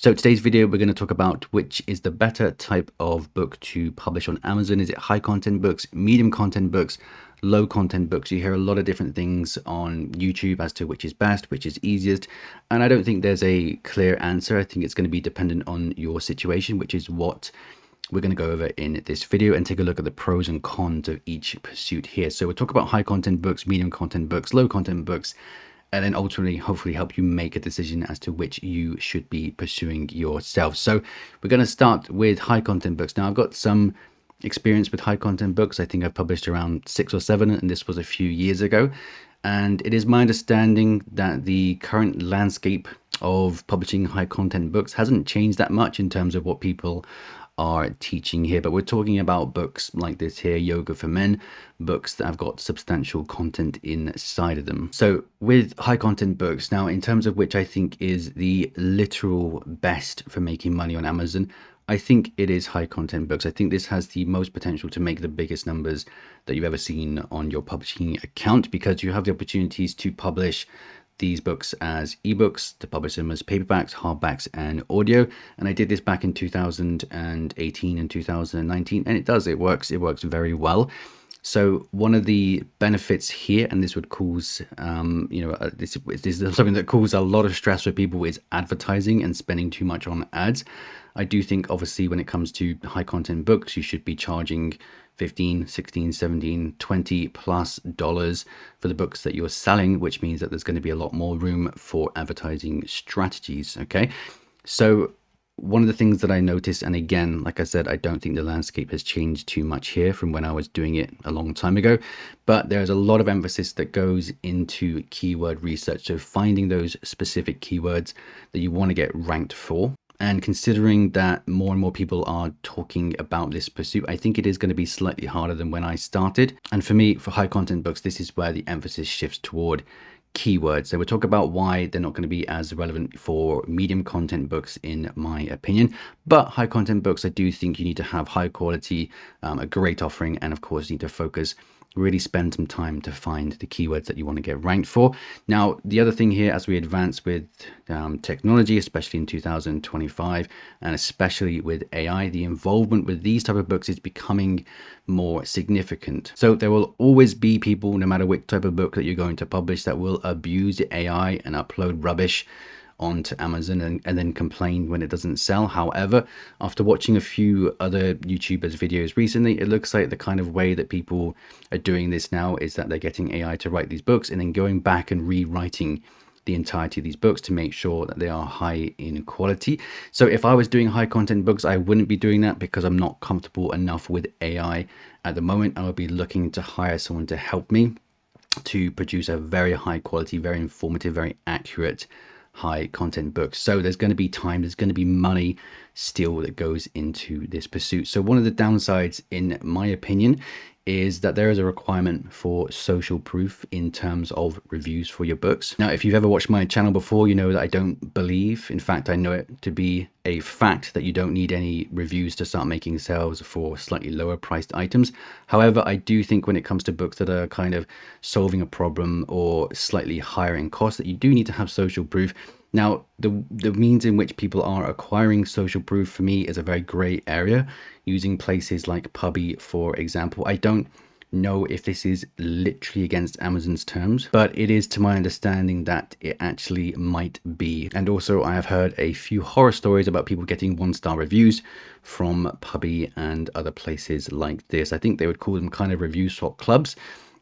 So today's video, we're going to talk about which is the better type of book to publish on Amazon. Is it high content books, medium content books, low content books? You hear a lot of different things on YouTube as to which is best, which is easiest. And I don't think there's a clear answer. I think it's going to be dependent on your situation, which is what we're going to go over in this video and take a look at the pros and cons of each pursuit here. So we'll talk about high content books, medium content books, low content books, and then ultimately hopefully help you make a decision as to which you should be pursuing yourself. So we're going to start with high content books. Now I've got some experience with high content books. I think I've published around 6 or 7, and this was a few years ago. And it is my understanding that the current landscape of publishing high content books hasn't changed that much in terms of what people are teaching here, but we're talking about books like this here, Yoga for Men, books that have got substantial content inside of them. So with high content books, now in terms of which I think is the literal best for making money on Amazon, I think it is high content books. I think this has the most potential to make the biggest numbers that you've ever seen on your publishing account, because you have the opportunities to publish these books as ebooks, to publish them as paperbacks, hardbacks, and audio. And I did this back in 2018 and 2019, and it works very well. So one of the benefits here, and this would cause this is something that causes a lot of stress for people, is advertising and spending too much on ads. I do think obviously when it comes to high content books, you should be charging 15, 16, 17, 20 plus dollars for the books that you're selling, which means that there's going to be a lot more room for advertising strategies. Okay, so one of the things that I noticed, and again, like I said, I don't think the landscape has changed too much here from when I was doing it a long time ago, but there's a lot of emphasis that goes into keyword research. So finding those specific keywords that you want to get ranked for. And considering that more and more people are talking about this pursuit, I think it is going to be slightly harder than when I started. And for me, for high content books, this is where the emphasis shifts toward keywords. So we'll talk about why they're not going to be as relevant for medium content books, in my opinion. But high content books, I do think you need to have high quality, a great offering, and of course, you need to focus, really spend some time to find the keywords that you want to get ranked for. Now, the other thing here, as we advance with technology, especially in 2025, and especially with AI, the involvement with these type of books is becoming more significant. So there will always be people, no matter which type of book that you're going to publish, that will abuse AI and upload rubbish onto Amazon and then complain when it doesn't sell. However, after watching a few other YouTubers videos recently, it looks like the kind of way that people are doing this now is that they're getting AI to write these books and then going back and rewriting the entirety of these books to make sure that they are high in quality. So if I was doing high content books, I wouldn't be doing that because I'm not comfortable enough with AI at the moment. I would be looking to hire someone to help me to produce a very high quality, very informative, very accurate high content books. So there's going to be time, there's going to be money still that goes into this pursuit. So one of the downsides, in my opinion, is that there is a requirement for social proof in terms of reviews for your books. Now, if you've ever watched my channel before, you know that I don't believe, in fact, I know it to be a fact, that you don't need any reviews to start making sales for slightly lower priced items. However, I do think when it comes to books that are kind of solving a problem or slightly higher in cost, that you do need to have social proof. Now, the means in which people are acquiring social proof for me is a very gray area, using places like Puppy, for example. I don't know if this is literally against Amazon's terms, but it is to my understanding that it actually might be. And also, I have heard a few horror stories about people getting 1-star reviews from Puppy and other places like this. I think they would call them kind of review swap clubs.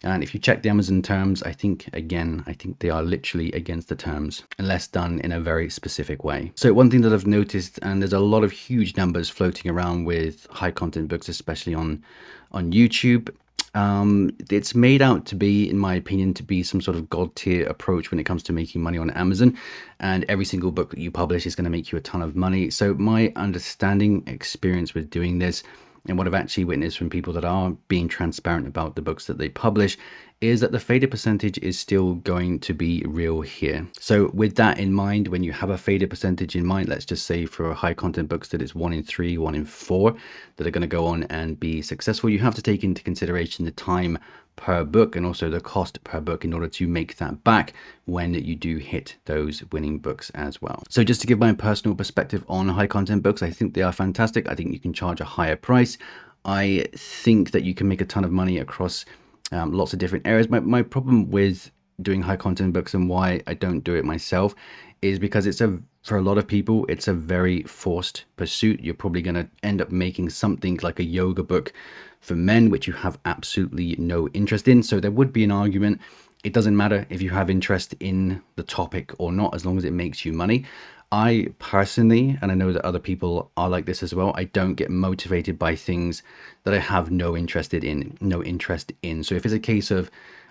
And if you check the Amazon terms, I think they are literally against the terms unless done in a very specific way. So one thing that I've noticed, and there's a lot of huge numbers floating around with high content books, especially on YouTube. It's made out to be, in my opinion, to be some sort of god tier approach when it comes to making money on Amazon, and every single book that you publish is going to make you a ton of money. So my understanding, experience with doing this, and what I've actually witnessed from people that are being transparent about the books that they publish, is that the failure percentage is still going to be real here. So with that in mind, when you have a failure percentage in mind, let's just say for high content books that it's 1 in 3, 1 in 4 that are going to go on and be successful, you have to take into consideration the time per book and also the cost per book in order to make that back when you do hit those winning books as well. So just to give my personal perspective on high content books, I think they are fantastic. I think you can charge a higher price. I think that you can make a ton of money across lots of different areas. My problem with doing high content books and why I don't do it myself is because for a lot of people, it's a very forced pursuit. You're probably going to end up making something like a yoga book for men, which you have absolutely no interest in. So there would be an argument. It doesn't matter if you have interest in the topic or not, as long as it makes you money. I personally, and I know that other people are like this as well, I don't get motivated by things that I have no interest in. So if it's a case of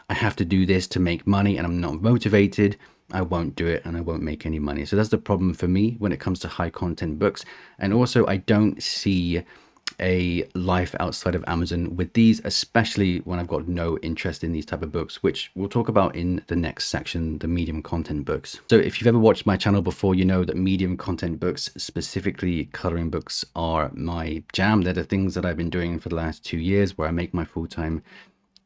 I have to do this to make money and I'm not motivated, I won't do it and I won't make any money. So that's the problem for me when it comes to high content books. And also I don't see a life outside of Amazon with these, especially when I've got no interest in these type of books, which we'll talk about in the next section, the medium content books. So if you've ever watched my channel before, you know that medium content books, specifically coloring books, are my jam. They're the things that I've been doing for the last 2 years, where I make my full-time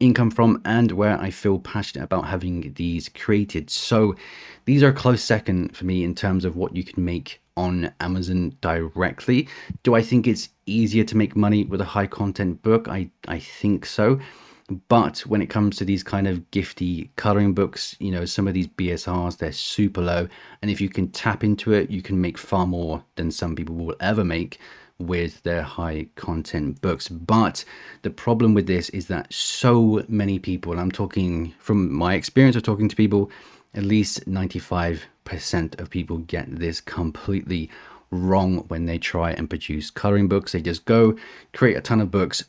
income from and where I feel passionate about having these created. So these are close second for me in terms of what you can make on Amazon directly. Do I think it's easier to make money with a high content book? I think so. But when it comes to these kind of gifty coloring books, you know, some of these BSRs, they're super low. And if you can tap into it, you can make far more than some people will ever make with their high content books. But the problem with this is that so many people, and I'm talking from my experience of talking to people, at least 95% of people get this completely wrong when they try and produce coloring books. They just go create a ton of books,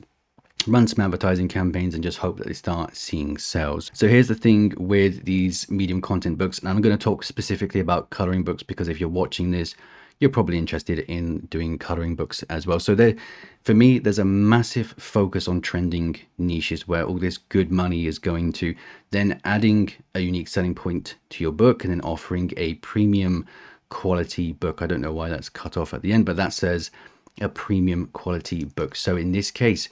run some advertising campaigns and just hope that they start seeing sales. So here's the thing with these medium content books, and I'm going to talk specifically about coloring books because if you're watching this, you're probably interested in doing coloring books as well. So there, for me, there's a massive focus on trending niches where all this good money is going to, then adding a unique selling point to your book and then offering a premium quality book. I don't know why that's cut off at the end, but that says a premium quality book. So in this case,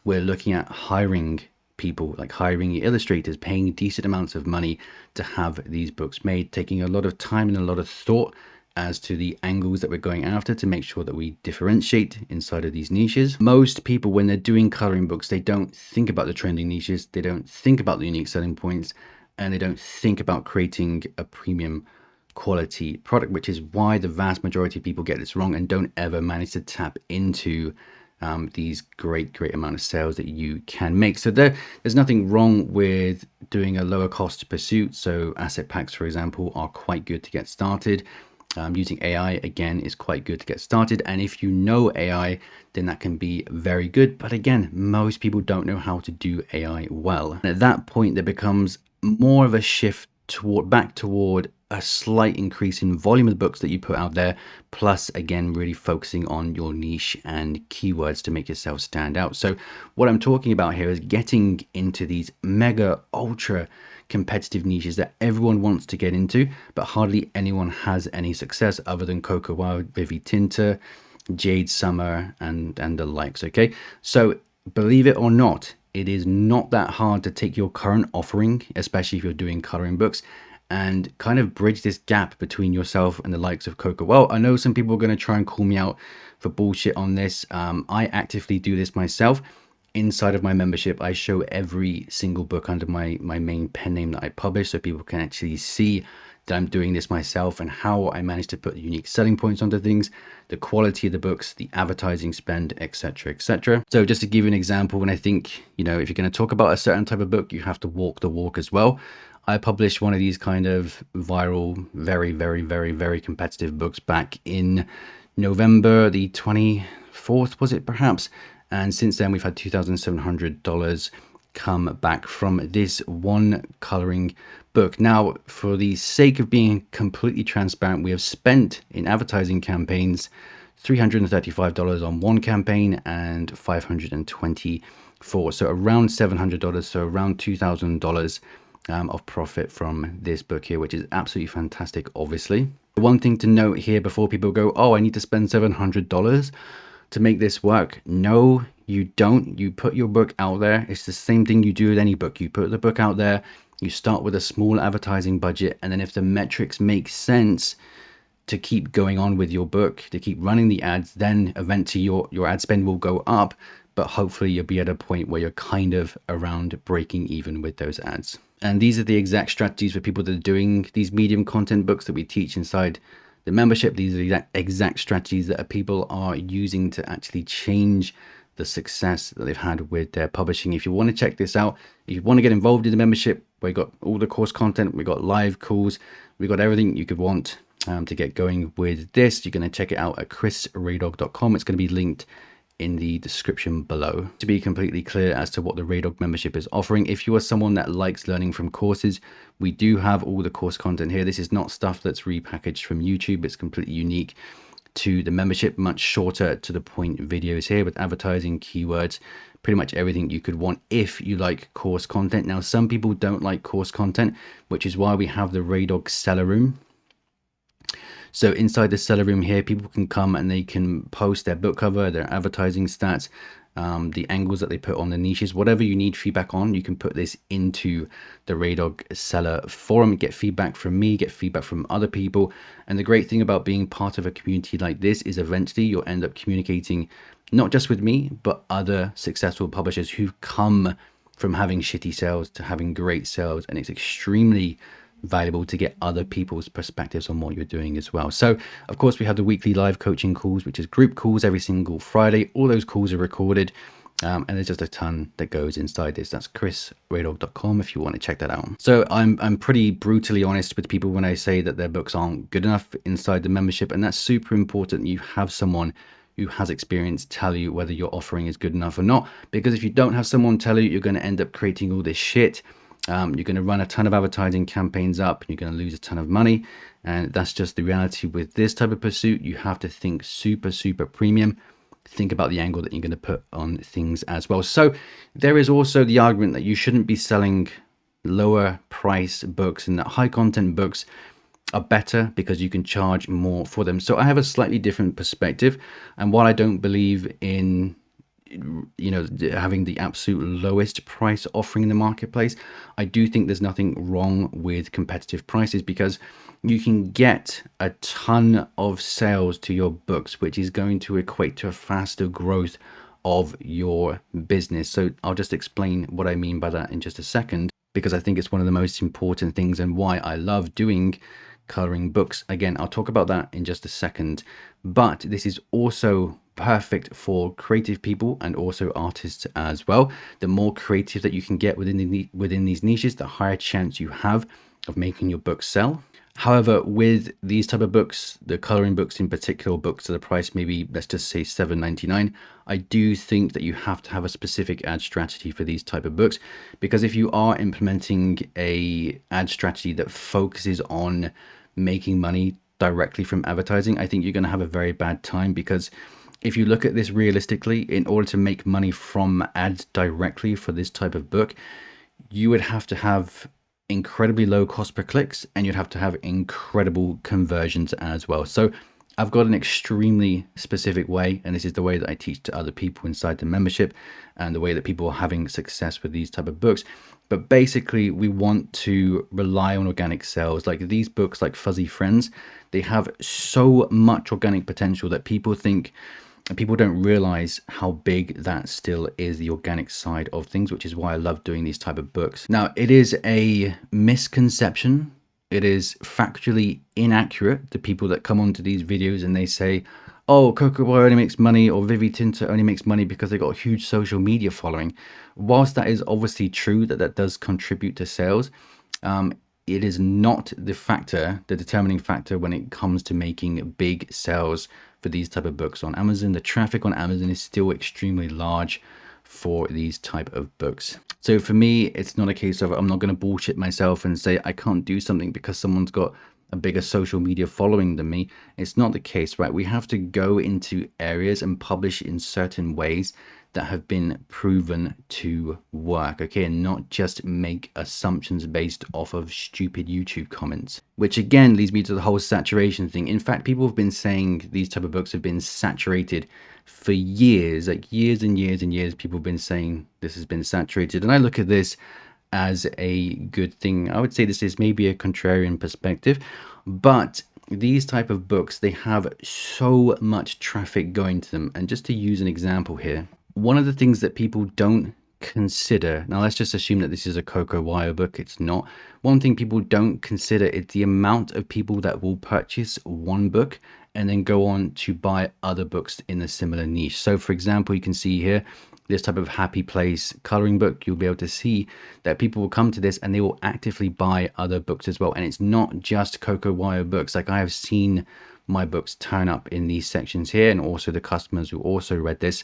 we're looking at hiring people, like hiring illustrators, paying decent amounts of money to have these books made, taking a lot of time and a lot of thought as to the angles that we're going after to make sure that we differentiate inside of these niches. Most people, when they're doing coloring books, they don't think about the trending niches, they don't think about the unique selling points, and they don't think about creating a premium quality product, which is why the vast majority of people get this wrong and don't ever manage to tap into these great amount of sales that you can make. So there's nothing wrong with doing a lower cost pursuit. So asset packs, for example, are quite good to get started. Using AI again is quite good to get started, and if you know AI, then that can be very good. But again, most people don't know how to do AI well. And at that point, there becomes more of a shift back toward a slight increase in volume of the books that you put out there, plus again really focusing on your niche and keywords to make yourself stand out. So what I'm talking about here is getting into these mega ultra competitive niches that everyone wants to get into, but hardly anyone has any success other than Coco Wild, Vivi Tinta, Jade Summer, and the likes. Okay, so believe it or not, it is not that hard to take your current offering, especially if you're doing coloring books, and kind of bridge this gap between yourself and the likes of Coco. Well, I know some people are going to try and call me out for bullshit on this. I actively do this myself. Inside of my membership, I show every single book under my main pen name that I publish, so people can actually see that I'm doing this myself and how I managed to put unique selling points onto things, the quality of the books, the advertising spend, etc., etc. So just to give you an example, when I think, you know, if you're going to talk about a certain type of book, you have to walk the walk as well. I published one of these kind of viral, very competitive books back in November the 24th, was it perhaps? And since then, we've had $2,700 come back from this one coloring book. Now, for the sake of being completely transparent, we have spent in advertising campaigns $335 on one campaign and $520 for. So around $700, so around $2,000 of profit from this book here, which is absolutely fantastic, obviously. One thing to note here before people go, oh, I need to spend $700 to make this work. No, you don't. You put your book out there. It's the same thing you do with any book. You put the book out there, you start with a small advertising budget, and then if the metrics make sense to keep going on with your book, to keep running the ads, then eventually your ad spend will go up, but hopefully you'll be at a point where you're kind of around breaking even with those ads. And these are the exact strategies for people that are doing these medium content books that we teach inside the membership. These are the exact strategies that people are using to actually change the success that they've had with their publishing. If you want to check this out, if you want to get involved in the membership, we got all the course content, we got live calls, we got everything you could want to get going with this. You're going to check it out at chrisraydog.com. It's going to be linked in the description below. To be completely clear as to what the Raydog membership is offering, if you are someone that likes learning from courses, we do have all the course content here. This is not stuff that's repackaged from YouTube. It's completely unique to the membership, much shorter to the point videos here with advertising, keywords, pretty much everything you could want if you like course content. Now, some people don't like course content, which is why we have the Raydog seller room. So inside the seller room here, people can come and they can post their book cover, their advertising stats, the angles that they put on the niches, whatever you need feedback on, you can put this into the Raydog seller forum, get feedback from me, get feedback from other people. And the great thing about being part of a community like this is eventually you'll end up communicating not just with me, but other successful publishers who've come from having shitty sales to having great sales. And it's extremely valuable to get other people's perspectives on what you're doing as well. So of course we have the weekly live coaching calls, which is group calls every single Friday. All those calls are recorded, and there's just a ton that goes inside this. That's chrisraydog.com if you want to check that out. So I'm pretty brutally honest with people when I say that their books aren't good enough inside the membership, and that's super important. You have someone who has experience tell you whether your offering is good enough or not, because if you don't have someone tell you, you're going to end up creating all this shit. You're going to run a ton of advertising campaigns up, and you're going to lose a ton of money. And that's just the reality with this type of pursuit. You have to think super, super premium. Think about the angle that you're going to put on things as well. So there is also the argument that you shouldn't be selling lower price books, and that high content books are better because you can charge more for them. So I have a slightly different perspective. And while I don't believe in having the absolute lowest price offering in the marketplace, I do think there's nothing wrong with competitive prices, because you can get a ton of sales to your books, which is going to equate to a faster growth of your business. So I'll just explain what I mean by that in just a second, because I think it's one of the most important things and why I love doing coloring books. Again, I'll talk about that in just a second, but this is also perfect for creative people and also artists as well. The more creative that you can get within these niches, the higher chance you have of making your book sell. However, with these type of books, the coloring books in particular, books at a price maybe, let's just say $7.99, I do think that you have to have a specific ad strategy for these type of books, because if you are implementing a ad strategy that focuses on making money directly from advertising, I think you're going to have a very bad time, because if you look at this realistically, in order to make money from ads directly for this type of book, you would have to have incredibly low cost per clicks, and you'd have to have incredible conversions as well. So I've got an extremely specific way, and this is the way that I teach to other people inside the membership, and the way that people are having success with these type of books. But basically, we want to rely on organic sales. Like these books, like Fuzzy Friends, they have so much organic potential that people don't realize how big that still is, the organic side of things, which is why I love doing these type of books. Now, it is a misconception. It is factually inaccurate, the people that come onto these videos and they say, oh, Cocoa Boy only makes money, or Vivi Tinta only makes money because they got a huge social media following. Whilst that is obviously true, that does contribute to sales, it is not the determining factor when it comes to making big sales for these type of books on Amazon. The traffic on Amazon is still extremely large for these type of books. So for me, it's not a case of I'm not going to bullshit myself and say I can't do something because someone's got a bigger social media following than me. It's not the case, right? We have to go into areas and publish in certain ways that have been proven to work, okay, and not just make assumptions based off of stupid YouTube comments, which again leads me to the whole saturation thing. In fact, people have been saying these type of books have been saturated for years, like years and years and years. People have been saying this has been saturated, and I look at this as a good thing. I would say this is maybe a contrarian perspective, but these type of books, they have so much traffic going to them. And just to use an example here, one of the things that people don't consider, now let's just assume that this is a Coco Wire book, it's not. One thing people don't consider is the amount of people that will purchase one book and then go on to buy other books in a similar niche. So for example, you can see here this type of happy place coloring book. You'll be able to see that people will come to this and they will actively buy other books as well. And it's not just Coco Wire books. Like, I have seen my books turn up in these sections here, and also the customers who also read this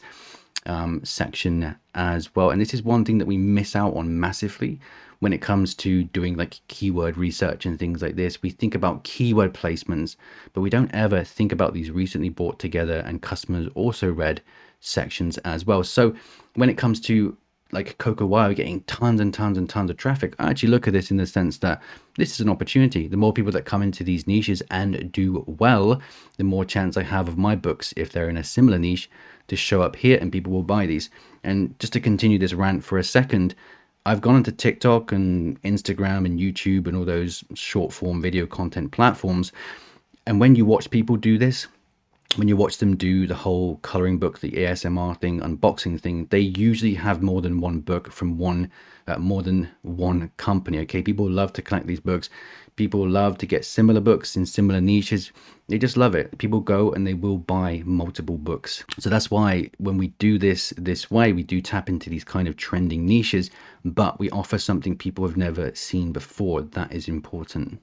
section as well. And this is one thing that we miss out on massively when it comes to doing like keyword research and things like this. We think about keyword placements, but we don't ever think about these recently bought together and customers also read sections as well. So when it comes to like Coco Wire getting tons and tons and tons of traffic, I actually look at this in the sense that this is an opportunity. The more people that come into these niches and do well, the more chance I have of my books, if they're in a similar niche, to show up here and people will buy these. And just to continue this rant for a second, I've gone into TikTok and Instagram and YouTube and all those short form video content platforms. And when you watch people do this, when you watch them do the whole coloring book, the ASMR thing, unboxing thing, they usually have more than one book from more than one company. Okay, people love to collect these books. People love to get similar books in similar niches. They just love it. People go and they will buy multiple books. So that's why when we do this way, we do tap into these kind of trending niches, but we offer something people have never seen before. That is important.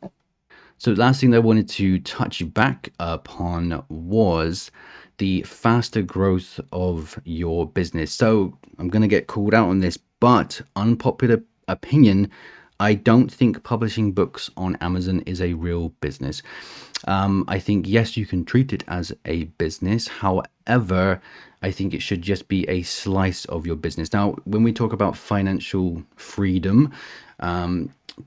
So the last thing that I wanted to touch back upon was the faster growth of your business. So I'm going to get called out on this, but unpopular opinion, I don't think publishing books on Amazon is a real business. I think, yes, you can treat it as a business. However, I think it should just be a slice of your business. Now, when we talk about financial freedom,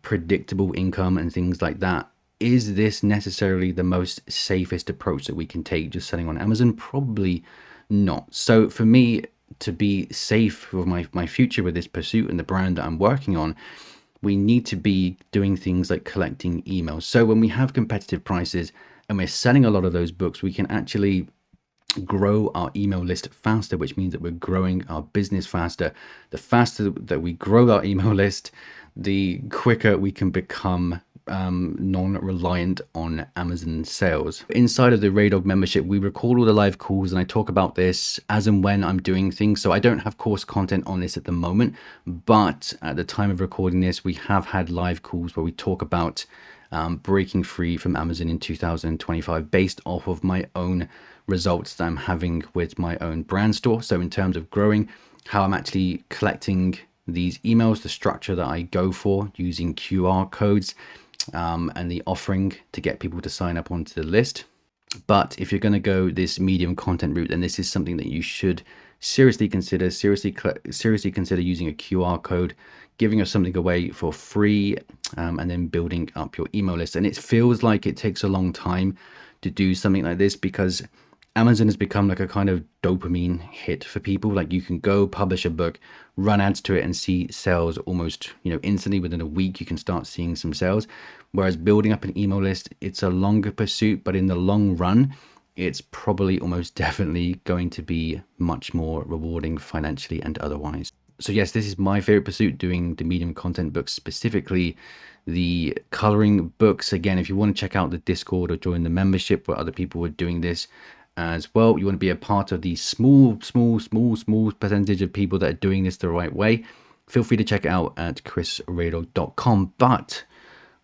predictable income and things like that, is this necessarily the most safest approach that we can take, just selling on Amazon? Probably not. So for me, to be safe for my future with this pursuit and the brand that I'm working on, we need to be doing things like collecting emails. So when we have competitive prices and we're selling a lot of those books, we can actually grow our email list faster, which means that we're growing our business faster. The faster that we grow our email list, the quicker we can become non-reliant on Amazon sales. Inside of the Raydog membership, we record all the live calls and I talk about this as and when I'm doing things. So I don't have course content on this at the moment, but at the time of recording this, we have had live calls where we talk about breaking free from Amazon in 2025 based off of my own results that I'm having with my own brand store. So in terms of growing, how I'm actually collecting these emails, the structure that I go for using QR codes, and the offering to get people to sign up onto the list. But if you're going to go this medium content route, then this is something that you should seriously consider. Seriously consider using a QR code, giving us something away for free, and then building up your email list. And it feels like it takes a long time to do something like this because Amazon has become like a kind of dopamine hit for people. Like, you can go publish a book, run ads to it and see sales almost, instantly. Within a week, you can start seeing some sales. Whereas building up an email list, it's a longer pursuit, but in the long run, it's probably almost definitely going to be much more rewarding financially and otherwise. So yes, this is my favorite pursuit, doing the medium content books, specifically the coloring books. Again, if you want to check out the Discord or join the membership where other people are doing this as well, you want to be a part of the small percentage of people that are doing this the right way, feel free to check it out at chrisraydog.com. But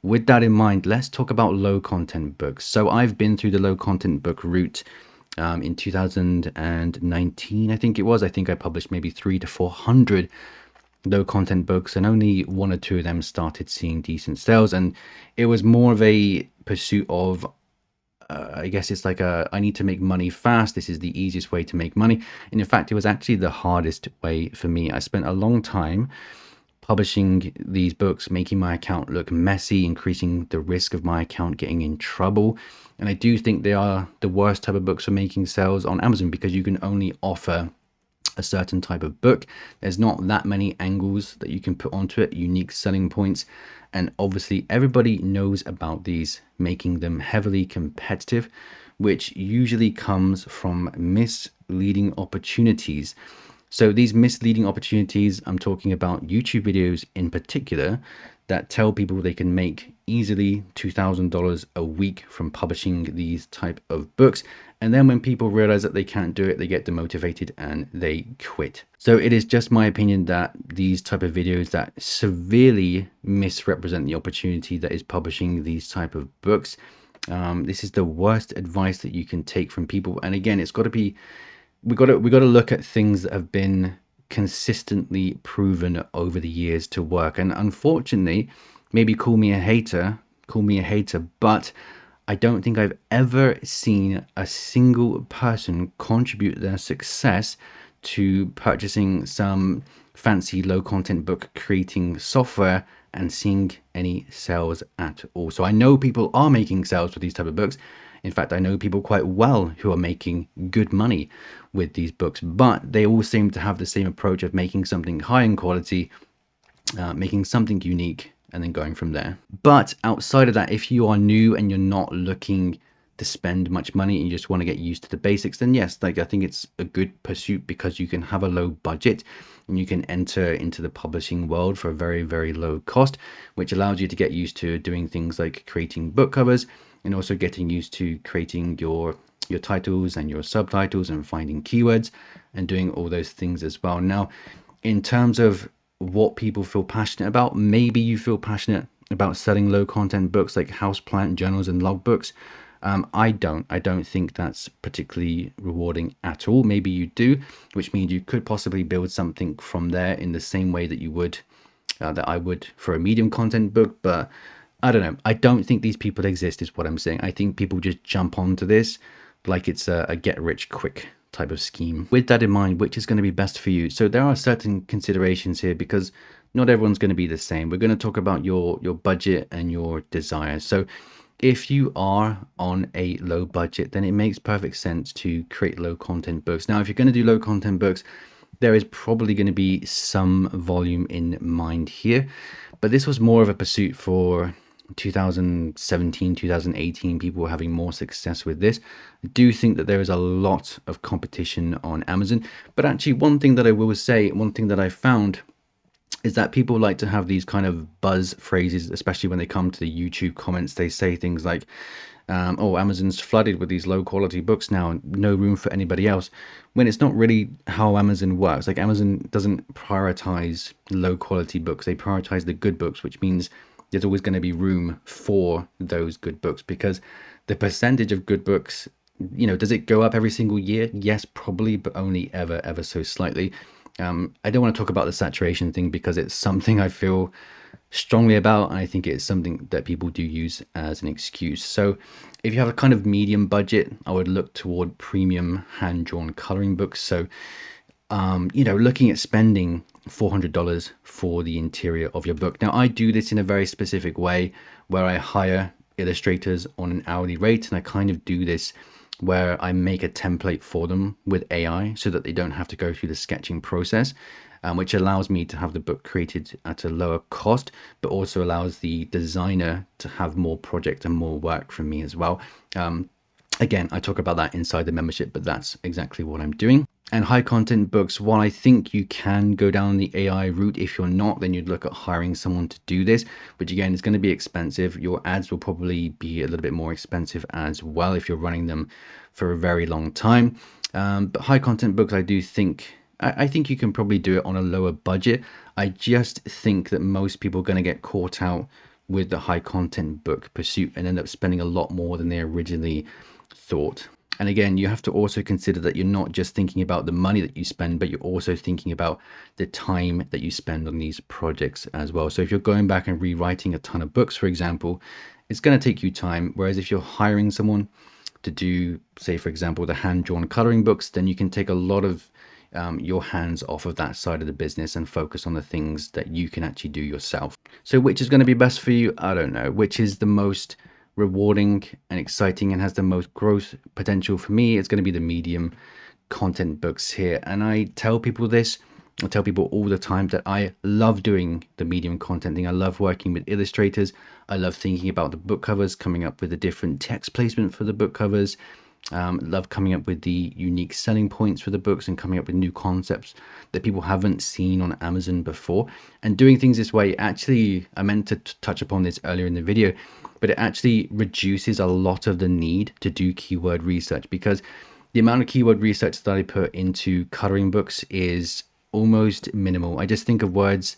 with that in mind, let's talk about low content books. So I've been through the low content book route in 2019, I think it was. I think I published maybe 300 to 400 low content books, and only one or two of them started seeing decent sales. And it was more of a pursuit of I guess it's like I need to make money fast. This is the easiest way to make money. And in fact, it was actually the hardest way for me. I spent a long time publishing these books, making my account look messy, increasing the risk of my account getting in trouble. And I do think they are the worst type of books for making sales on Amazon, because you can only offer a certain type of book. There's not that many angles that you can put onto it, unique selling points. And obviously everybody knows about these, making them heavily competitive, which usually comes from misleading opportunities. So these misleading opportunities, I'm talking about YouTube videos in particular, that tell people they can make easily $2,000 a week from publishing these type of books. And then when people realize that they can't do it, they get demotivated and they quit. So it is just my opinion that these type of videos that severely misrepresent the opportunity that is publishing these type of books, this is the worst advice that you can take from people. And again, it's got to be, we got to look at things that have been consistently proven over the years to work. And unfortunately, maybe call me a hater, but I don't think I've ever seen a single person contribute their success to purchasing some fancy low content book creating software and seeing any sales at all. So I know people are making sales for these type of books. In fact, I know people quite well who are making good money with these books, but they all seem to have the same approach of making something high in quality, making something unique, and then going from there. But outside of that, if you are new and you're not looking to spend much money and you just want to get used to the basics, then yes, like I think it's a good pursuit, because you can have a low budget and you can enter into the publishing world for a very, very low cost, which allows you to get used to doing things like creating book covers, and also getting used to creating your titles and your subtitles and finding keywords and doing all those things as well. Now, in terms of what people feel passionate about, maybe you feel passionate about selling low content books like houseplant journals and logbooks. I don't think that's particularly rewarding at all. Maybe you do, which means you could possibly build something from there in the same way that you would that I would for a medium content book. But I don't know. I don't think these people exist, is what I'm saying. I think people just jump onto this like it's a get rich quick type of scheme. With that in mind, which is going to be best for you? So there are certain considerations here, because not everyone's going to be the same. We're going to talk about your budget and your desires. So if you are on a low budget, then it makes perfect sense to create low content books. Now, if you're going to do low content books, there is probably going to be some volume in mind here, but this was more of a pursuit for 2017, 2018. People were having more success with this. I do think that there is a lot of competition on Amazon, but actually one thing that I will say, one thing that I found is that people like to have these kind of buzz phrases, especially when they come to the YouTube comments. They say things like, oh, Amazon's flooded with these low quality books now, and no room for anybody else, when it's not really how Amazon works. Like, Amazon doesn't prioritize low quality books. They prioritize the good books, which means there's always going to be room for those good books, because the percentage of good books, does it go up every single year? Yes, probably, but only ever so slightly. I don't want to talk about the saturation thing, because it's something I feel strongly about, and I think it's something that people do use as an excuse. So if you have a kind of medium budget, I would look toward premium hand-drawn coloring books. So looking at spending $400 for the interior of your book. Now, I do this in a very specific way, where I hire illustrators on an hourly rate, and I kind of do this where I make a template for them with AI, so that they don't have to go through the sketching process, which allows me to have the book created at a lower cost, but also allows the designer to have more project and more work from me as well. Again, I talk about that inside the membership, but that's exactly what I'm doing. And high content books, while I think you can go down the AI route, if you're not, then you'd look at hiring someone to do this. But again, it's going to be expensive. Your ads will probably be a little bit more expensive as well if you're running them for a very long time. But high content books, I do think, I think you can probably do it on a lower budget. I just think that most people are going to get caught out with the high content book pursuit and end up spending a lot more than they originally thought. And again, you have to also consider that you're not just thinking about the money that you spend, but you're also thinking about the time that you spend on these projects as well. So if you're going back and rewriting a ton of books, for example, it's going to take you time. Whereas if you're hiring someone to do, say, for example, the hand-drawn coloring books, then you can take a lot of your hands off of that side of the business and focus on the things that you can actually do yourself. So which is going to be best for you? I don't know. Which is the most rewarding and exciting and has the most growth potential? For me, it's going to be the medium content books here. And I tell people this, I tell people all the time that I love doing the medium content thing. I love working with illustrators. I love thinking about the book covers, coming up with a different text placement for the book covers. Love coming up with the unique selling points for the books and coming up with new concepts that people haven't seen on Amazon before. And doing things this way, actually, I meant to touch upon this earlier in the video, but it actually reduces a lot of the need to do keyword research, because the amount of keyword research that I put into coloring books is almost minimal. I just think of words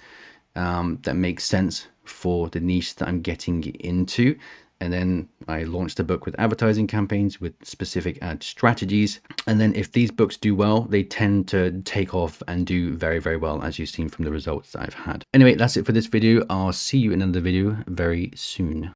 that make sense for the niche that I'm getting into. And then I launched the book with advertising campaigns with specific ad strategies. And then if these books do well, they tend to take off and do very, very well, as you've seen from the results that I've had. Anyway, that's it for this video. I'll see you in another video very soon.